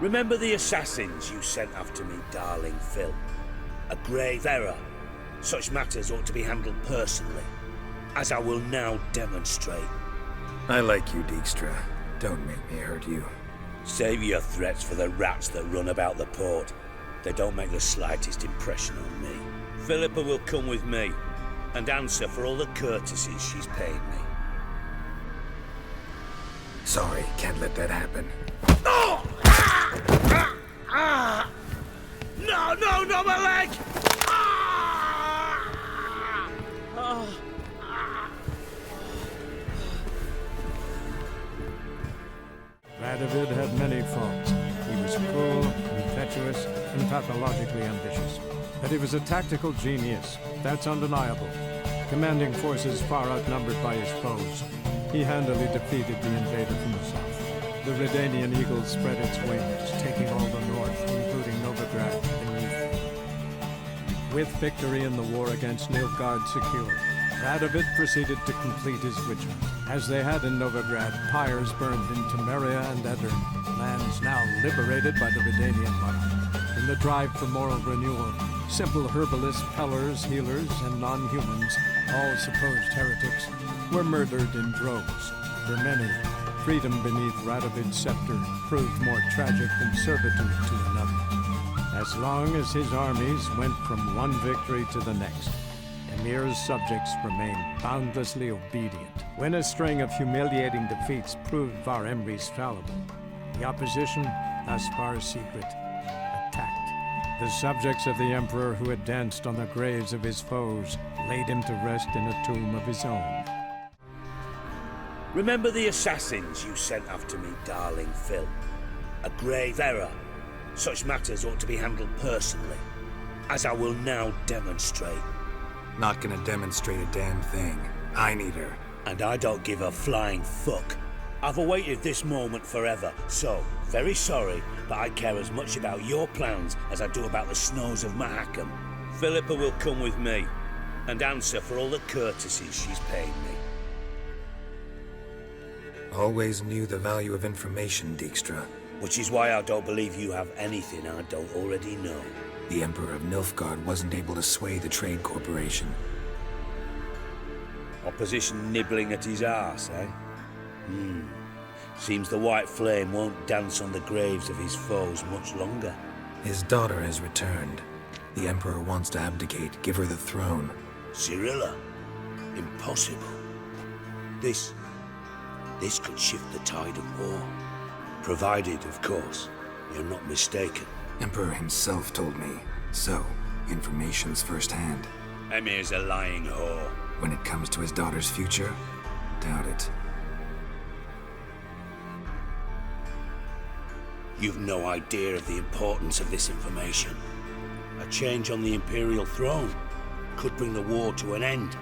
Remember the assassins you sent after me, darling Phil? A grave error. Such matters ought to be handled personally, as I will now demonstrate. I like you, Dijkstra. Don't make me hurt you. Save your threats for the rats that run about the port. They don't make the slightest impression on me. Philippa will come with me, and answer for all the courtesies she's paid me. Sorry, can't let that happen. Oh! No, no, no, my leg! Radovid had many faults. He was cruel, impetuous, and pathologically ambitious. But he was a tactical genius, that's undeniable. Commanding forces far outnumbered by his foes, he handily defeated the invader from the south. The Redanian eagle spread its wings, taking all the north, including Novigrad beneath. With victory in the war against Nilfgaard secured, Radovid proceeded to complete his witch hunt. As they had in Novigrad, pyres burned in Temeria and Edirn, lands now liberated by the Redanian monarch. In the drive for moral renewal, simple herbalists, pellers, healers, and non-humans, all supposed heretics, were murdered in droves. For many, freedom beneath Radovid's scepter proved more tragic than servitude to another. As long as his armies went from one victory to the next, Emir's subjects remained boundlessly obedient. When a string of humiliating defeats proved Var Emreis fallible, the opposition, thus far secret, attacked. The subjects of the Emperor who had danced on the graves of his foes laid him to rest in a tomb of his own. Remember the assassins you sent after me, darling Phil? A grave error. Such matters ought to be handled personally, as I will now demonstrate. Not gonna demonstrate a damn thing. I need her. And I don't give a flying fuck. I've awaited this moment forever, so, very sorry, but I care as much about your plans as I do about the snows of Mahakam. Philippa will come with me, and answer for all the courtesies she's paid me. Always knew the value of information, Dijkstra. Which is why I don't believe you have anything I don't already know. The Emperor of Nilfgaard wasn't able to sway the Trade Corporation. Opposition nibbling at his arse, eh? Seems the White Flame won't dance on the graves of his foes much longer. His daughter has returned. The Emperor wants to abdicate, give her the throne. Cyrilla? Impossible. This could shift the tide of war. Provided, of course, you're not mistaken. Emperor himself told me. So, information's firsthand. Emir's a lying whore. When it comes to his daughter's future, doubt it. You've no idea of the importance of this information. A change on the Imperial throne could bring the war to an end.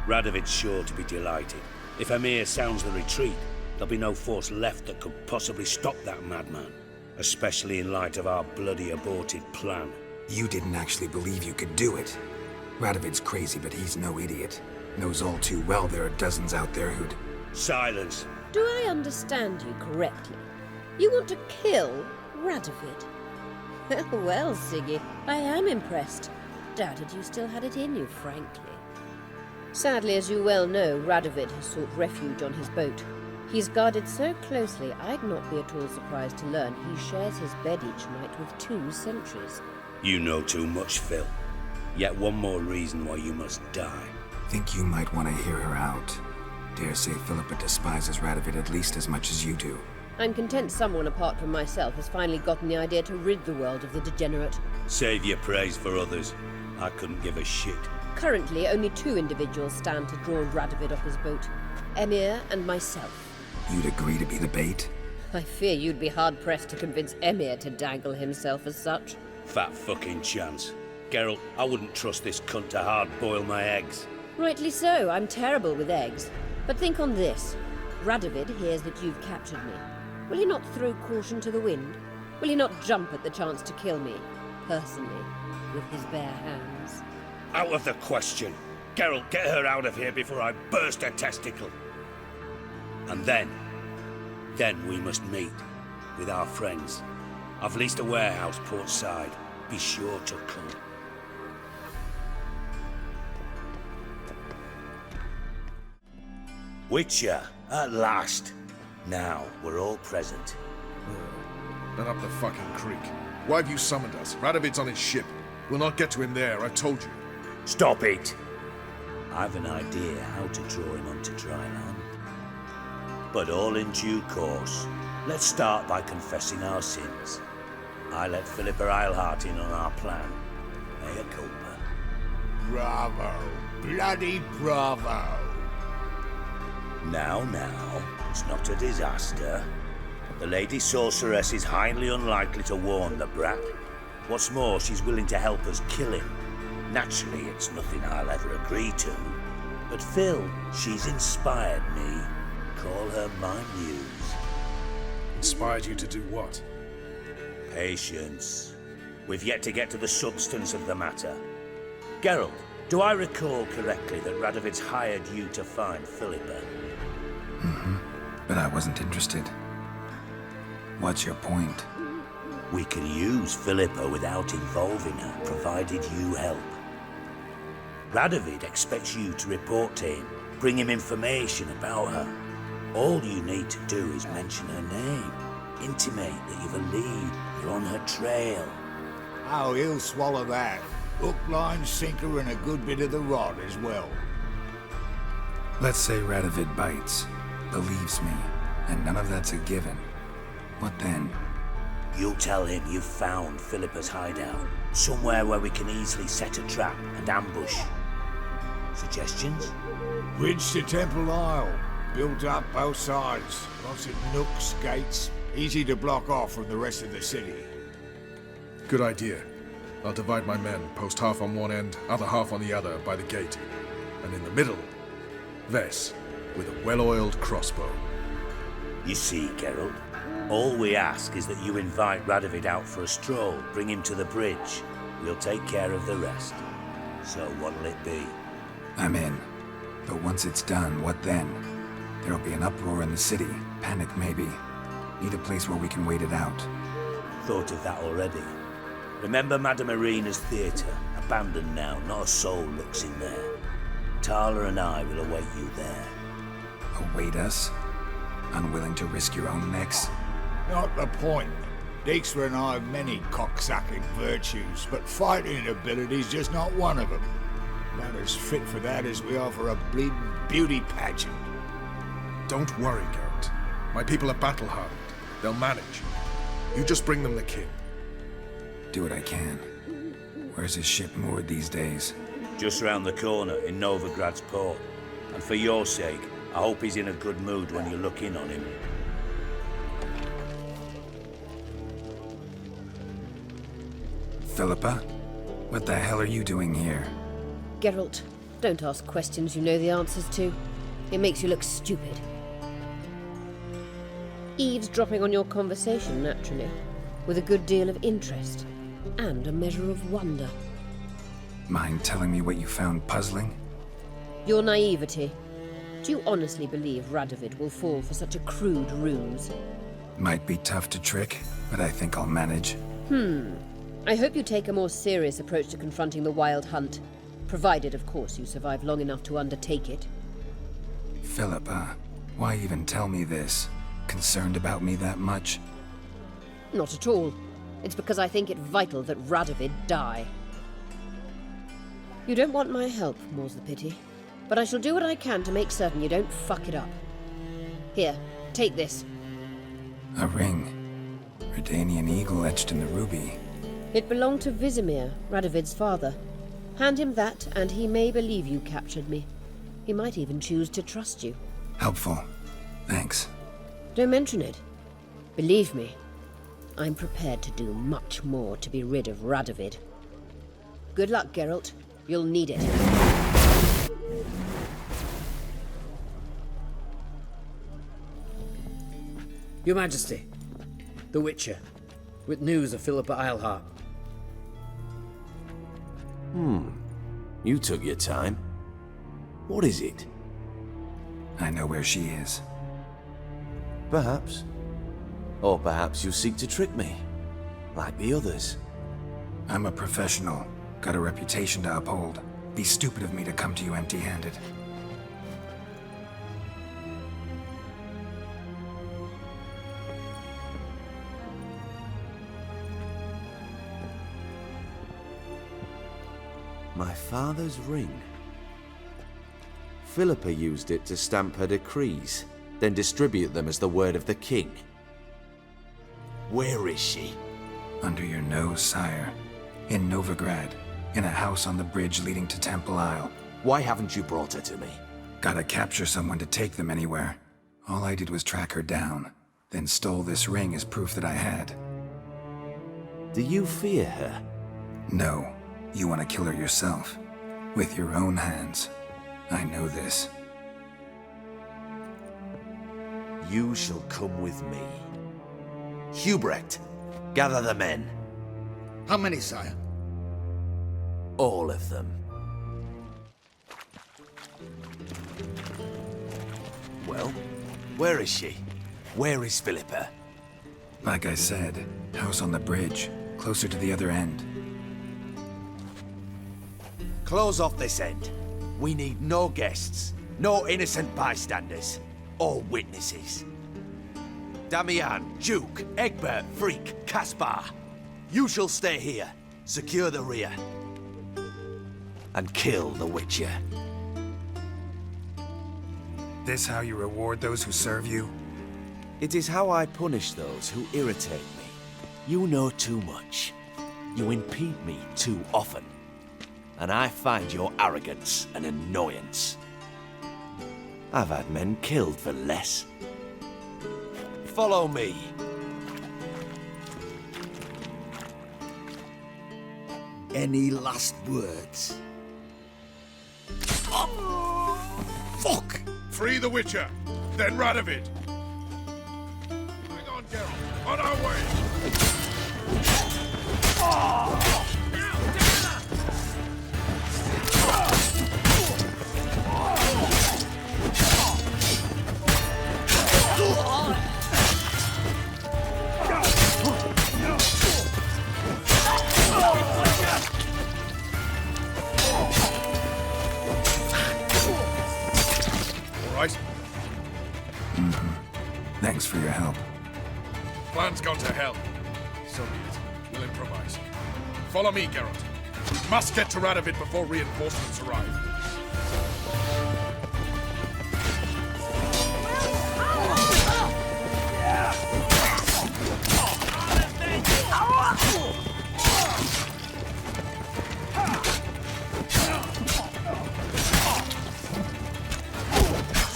Radovid's sure to be delighted. If Emir sounds the retreat, there'll be no force left that could possibly stop that madman. Especially in light of our bloody aborted plan. You didn't actually believe you could do it. Radovid's crazy, but he's no idiot. Knows all too well there are dozens out there who'd... Silence. Do I understand you correctly? You want to kill Radovid? Well, Siggy, I am impressed. Doubted you still had it in you, frankly. Sadly, as you well know, Radovid has sought refuge on his boat. He's guarded so closely, I'd not be at all surprised to learn he shares his bed each night with 2 sentries. You know too much, Phil. Yet one more reason why you must die. Think you might want to hear her out. Dare say Philippa despises Radovid at least as much as you do. I'm content someone apart from myself has finally gotten the idea to rid the world of the degenerate. Save your praise for others. I couldn't give a shit. Currently, only 2 individuals stand to draw Radovid off his boat. Emir and myself. You'd agree to be the bait? I fear you'd be hard-pressed to convince Emir to dangle himself as such. Fat fucking chance. Geralt, I wouldn't trust this cunt to hard-boil my eggs. Rightly so, I'm terrible with eggs. But think on this. Radovid hears that you've captured me. Will he not throw caution to the wind? Will he not jump at the chance to kill me, personally, with his bare hands? Out of the question. Geralt, get her out of here before I burst a testicle. And then we must meet with our friends I've leased a warehouse portside. Be sure to come. Witcher, at last. Now, we're all present. And up the fucking creek. Why have you summoned us? Radovid's on his ship. We'll not get to him there, I've told you. Stop it! I've an idea how to draw him onto dry land. But all in due course. Let's start by confessing our sins. I let Philippa Eilhart in on our plan. Mea culpa. Bravo. Bloody bravo. Now, it's not a disaster. The Lady Sorceress is highly unlikely to warn the brat. What's more, she's willing to help us kill him. Naturally, it's nothing I'll ever agree to. But Phil, she's inspired me. Call her my muse. Inspired you to do what? Patience. We've yet to get to the substance of the matter. Geralt, do I recall correctly that Radovid's hired you to find Philippa? But I wasn't interested. What's your point? We can use Philippa without involving her, provided you help. Radovid expects you to report to him, bring him information about her. All you need to do is mention her name, intimate that you've a lead, you're on her trail. Oh, he'll swallow that. Hook, line, sinker, and a good bit of the rod as well. Let's say Radovid bites, believes me, and none of that's a given. What then? You'll tell him you've found Philippa's hideout, somewhere where we can easily set a trap and ambush. Suggestions? Bridge to Temple Isle. Built up both sides. Lots of nooks, gates. Easy to block off from the rest of the city. Good idea. I'll divide my men, post half on one end, other half on the other by the gate. And in the middle, Vess, with a well-oiled crossbow. You see, Geralt, all we ask is that you invite Radovid out for a stroll, bring him to the bridge. We'll take care of the rest. So what'll it be? I'm in. But once it's done, what then? There'll be an uproar in the city. Panic, maybe. Need a place where we can wait it out. Thought of that already. Remember Madame Irina's theatre? Abandoned now, not a soul looks in there. Tala and I will await you there. Await us? Unwilling to risk your own necks? Not the point. Dijkstra and I have many cocksucking virtues, but fighting ability's just not one of them. About as fit for that as we are for a bleeding beauty pageant. Don't worry, Geralt. My people are battle-hardened. They'll manage. You just bring them the king. Do what I can. Where's his ship moored these days? Just round the corner in Novigrad's port. And for your sake, I hope he's in a good mood when you look in on him. Philippa? What the hell are you doing here? Geralt, don't ask questions you know the answers to. It makes you look stupid. Eavesdropping on your conversation, naturally, with a good deal of interest and a measure of wonder. Mind telling me what you found puzzling? Your naivety. Do you honestly believe Radovid will fall for such a crude ruse? Might be tough to trick, but I think I'll manage. I hope you take a more serious approach to confronting the Wild Hunt, provided, of course, you survive long enough to undertake it. Philippa, why even tell me this? Concerned about me that much? Not at all. It's because I think it vital that Radovid die. You don't want my help, more's the pity. But I shall do what I can to make certain you don't fuck it up. Here, take this. A ring. Redanian eagle etched in the ruby. It belonged to Vizimir, Radovid's father. Hand him that, and he may believe you captured me. He might even choose to trust you. Helpful. Thanks. Don't mention it. Believe me, I'm prepared to do much more to be rid of Radovid. Good luck, Geralt. You'll need it. Your Majesty, the Witcher, with news of Philippa Eilhart. You took your time. What is it? I know where she is. Perhaps. Or perhaps you seek to trick me. like the others. I'm a professional. Got a reputation to uphold. Be stupid of me to come to you empty-handed. My father's ring. Philippa used it to stamp her decrees, then distribute them as the word of the king. Where is she? Under your nose, sire. In Novigrad. In a house on the bridge leading to Temple Isle. Why haven't you brought her to me? Gotta capture someone to take them anywhere. All I did was track her down, then stole this ring as proof that I had. Do you fear her? No. You want to kill her yourself. With your own hands. I know this. You shall come with me. Hubrecht, gather the men. How many, sire? All of them. Well, where is she? Where is Philippa? Like I said, house on the bridge, closer to the other end. Close off this end. We need no guests, no innocent bystanders, or witnesses. Damian, Duke, Egbert, Freak, Caspar. You shall stay here, secure the rear, and kill the Witcher. This how you reward those who serve you? It is how I punish those who irritate me. You know too much. You impede me too often. And I find your arrogance an annoyance. I've had men killed for less. Follow me. Any last words? Fuck! Free the Witcher, then Radovid. Hang on, Geralt. On our way. Thanks for your help. Plan's gone to hell. So be it. We'll improvise. Follow me, Geralt. We must get to Radovid before reinforcements arrive.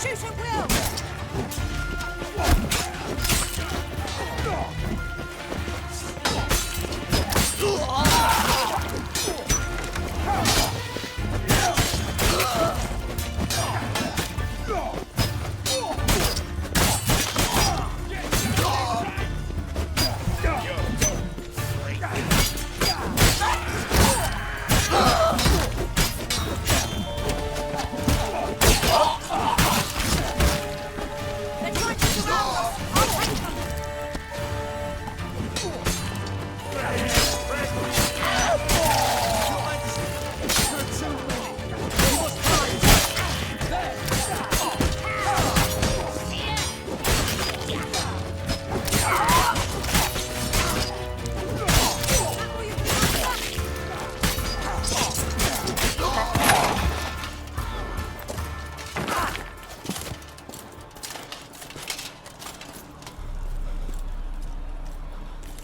Shoot at will!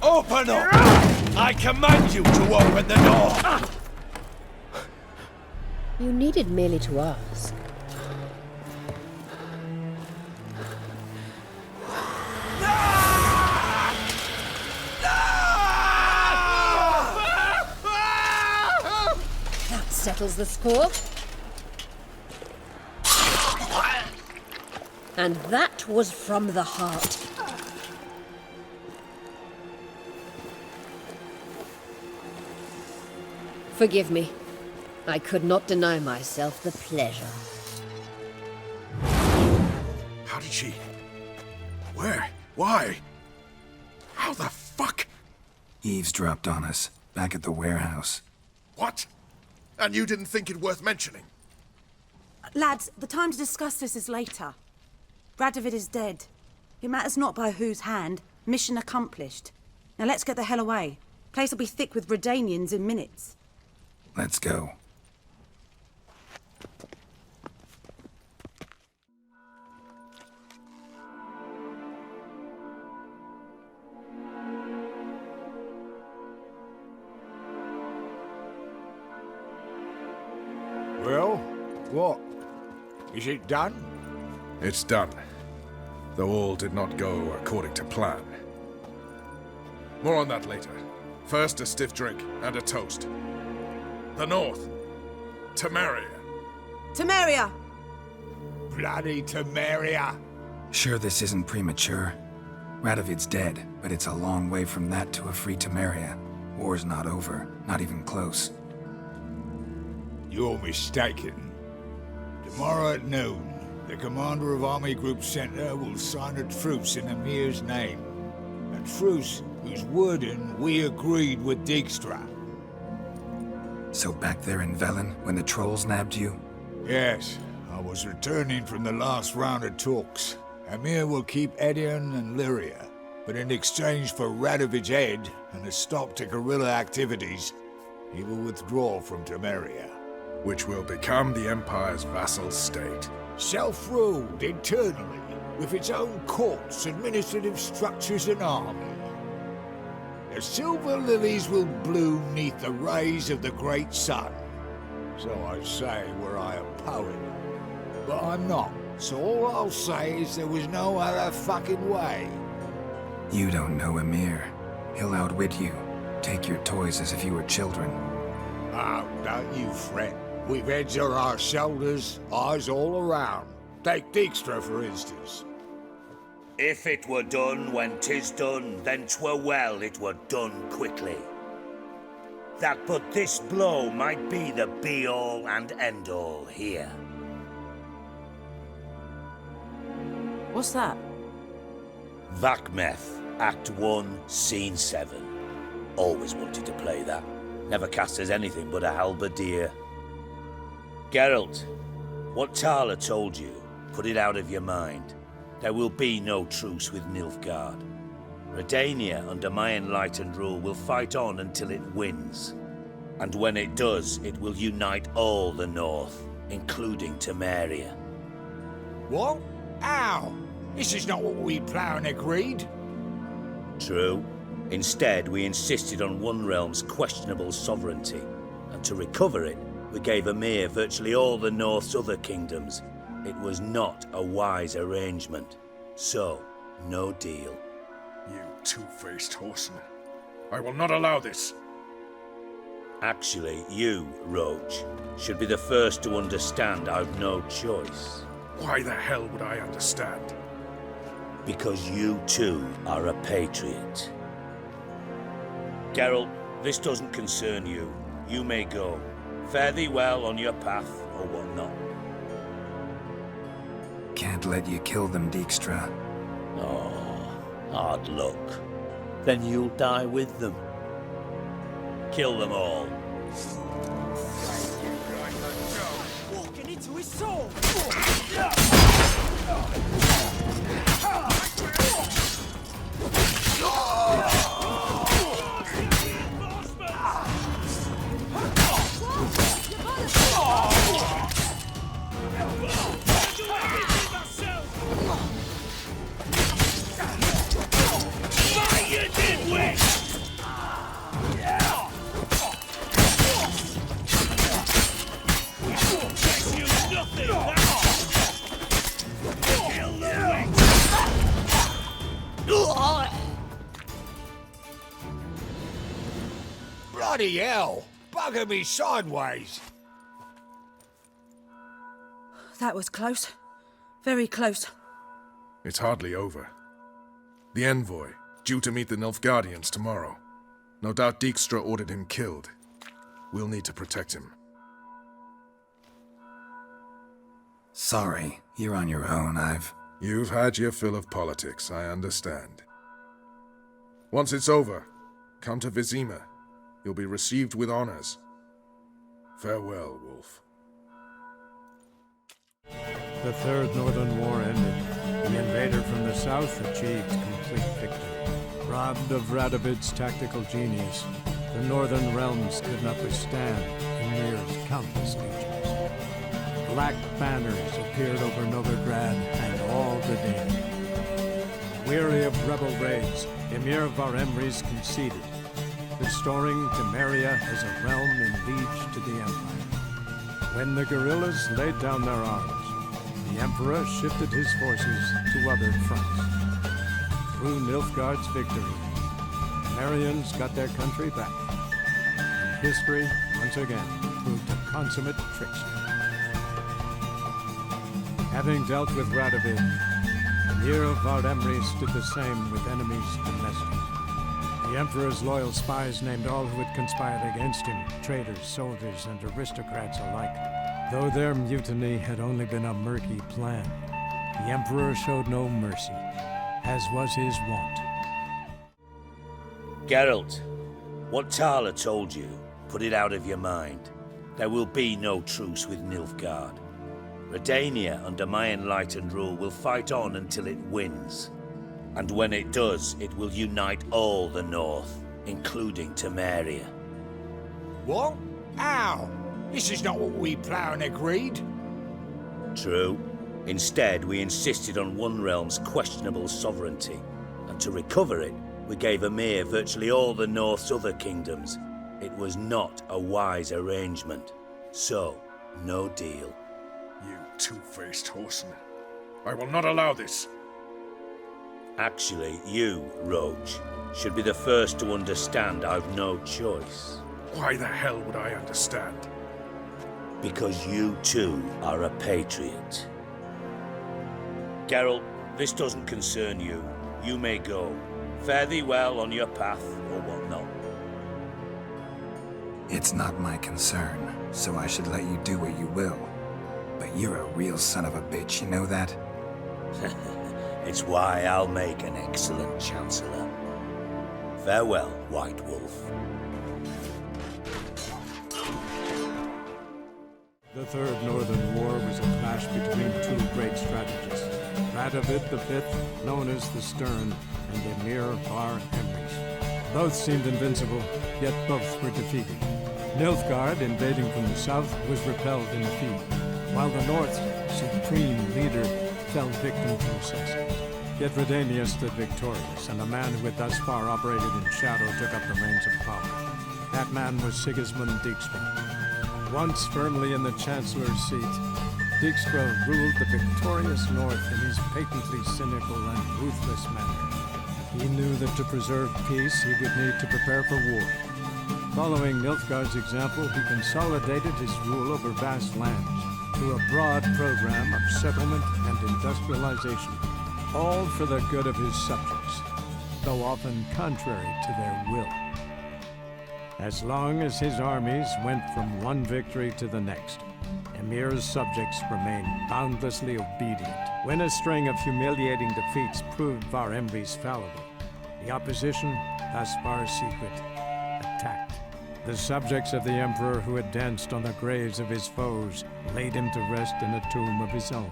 Open up! I command you to open the door! You needed merely to ask. That settles the score. And that was from the heart. Forgive me. I could not deny myself the pleasure. How did she? Where? Why? How the fuck? Eavesdropped on us, back at the warehouse. What? And you didn't think it worth mentioning? Lads, the time to discuss this is later. Radovid is dead. It matters not by whose hand. Mission accomplished. Now let's get the hell away. Place will be thick with Redanians in minutes. Let's go. Well, what? Is it done? It's done. Though all did not go according to plan. More on that later. First, a stiff drink and a toast. The North. Temeria. Temeria! Bloody Temeria! Sure this isn't premature? Radovid's dead, but it's a long way from that to a free Temeria. War's not over, not even close. You're mistaken. Tomorrow at noon, the commander of Army Group Center will sign a truce in Emir's name. A truce whose wording we agreed with Dijkstra. So back there in Velen, when the trolls nabbed you? Yes, I was returning from the last round of talks. Emir will keep Edion and Lyria, but in exchange for Radovid's head and a stop to guerrilla activities, he will withdraw from Temeria. Which will become the Empire's vassal state. Self-ruled internally, with its own courts, administrative structures and army. The silver lilies will bloom neath the rays of the great sun. So I say were I a poet. But I'm not, so all I'll say is there was no other fucking way. You don't know Emir. He'll outwit you. Take your toys as if you were children. Oh, don't you fret. We've heads on our shoulders, eyes all around. Take Dijkstra, for instance. If it were done when 'tis done, then 'twere well it were done quickly. That but this blow might be the be-all and end-all here. What's that? Vakmeth, Act 1, Scene 7. Always wanted to play that. Never cast as anything but a halberdier. Geralt, what Tala told you, put it out of your mind. There will be no truce with Nilfgaard. Redania, under my enlightened rule, will fight on until it wins. And when it does, it will unite all the North, including Temeria. What? How? This is not what we planned and agreed. True. Instead, we insisted on one realm's questionable sovereignty, and to recover it, we gave Emir virtually all the North's other kingdoms. It was not a wise arrangement. So, no deal. You two-faced horseman. I will not allow this. Actually, you, Roach, should be the first to understand I've no choice. Why the hell would I understand? Because you too are a patriot. Geralt, this doesn't concern you. You may go. Fare thee well on your path, or whatnot. Can't let you kill them, Dijkstra. Oh, hard luck. Then you'll die with them. Kill them all. Walking into his soul! Bloody hell! Bugger me sideways! That was close. Very close. It's hardly over. The envoy, due to meet the Nilfgaardians tomorrow. No doubt Dijkstra ordered him killed. We'll need to protect him. Sorry, you're on your own. You've had your fill of politics, I understand. Once it's over, Come to Vizima. You'll be received with honors. Farewell, Wolf. The Third Northern War ended. The invader from the south achieved complete victory. Robbed of Radovid's tactical genius, the northern realms could not withstand Ymir's countless legions. Black banners appeared over Novigrad and all the day. Weary of rebel raids, Ymir Varemres conceded, restoring Temeria as a realm in liege to the Empire. When the guerrillas laid down their arms, the Emperor shifted his forces to other fronts. Through Nilfgaard's victory, Temerians got their country back. And history, once again, proved a consummate trickster. Having dealt with Radovid, Ymir of Varemres did the same with enemies domestic. The Emperor's loyal spies named all who had conspired against him, traitors, soldiers, and aristocrats alike. Though their mutiny had only been a murky plan, the Emperor showed no mercy, as was his wont. Geralt, what Tala told you, put it out of your mind. There will be no truce with Nilfgaard. Redania, under my enlightened rule, will fight on until it wins. And when it does, it will unite all the North, including Temeria. What? How? This is not what we plowed and agreed. True. Instead, we insisted on one realm's questionable sovereignty, and to recover it, we gave Ymir virtually all the North's other kingdoms. It was not a wise arrangement. So, no deal. You two-faced horseman. I will not allow this. Actually, you, Roach, should be the first to understand I've no choice. Why the hell would I understand? Because you too are a patriot. Geralt, this doesn't concern you. You may go. Fare thee well on your path, or whatnot. It's not my concern, so I should let you do what you will. But you're a real son of a bitch, you know that? It's why I'll make an excellent Chancellor. Farewell, White Wolf. The Third Northern War was a clash between two great strategists, Radovid V, known as the Stern, and Ymir Varemres. Both seemed invincible, yet both were defeated. Nilfgaard, invading from the south, was repelled in the field, while the North's supreme leader fell victim to assassins. Yet Redania stood victorious, and a man who had thus far operated in shadow took up the reins of power. That man was Sigismund Ďkstra. Once firmly in the Chancellor's seat, Ďkstra ruled the victorious North in his patently cynical and ruthless manner. He knew that to preserve peace, he would need to prepare for war. Following Nilfgaard's example, he consolidated his rule over vast lands through a broad program of settlement and industrialization, all for the good of his subjects, though often contrary to their will. As long as his armies went from one victory to the next, Ymir's subjects remained boundlessly obedient. When a string of humiliating defeats proved Varemres fallible, the opposition, thus far secret, attacked. The subjects of the Emperor who had danced on the graves of his foes laid him to rest in a tomb of his own.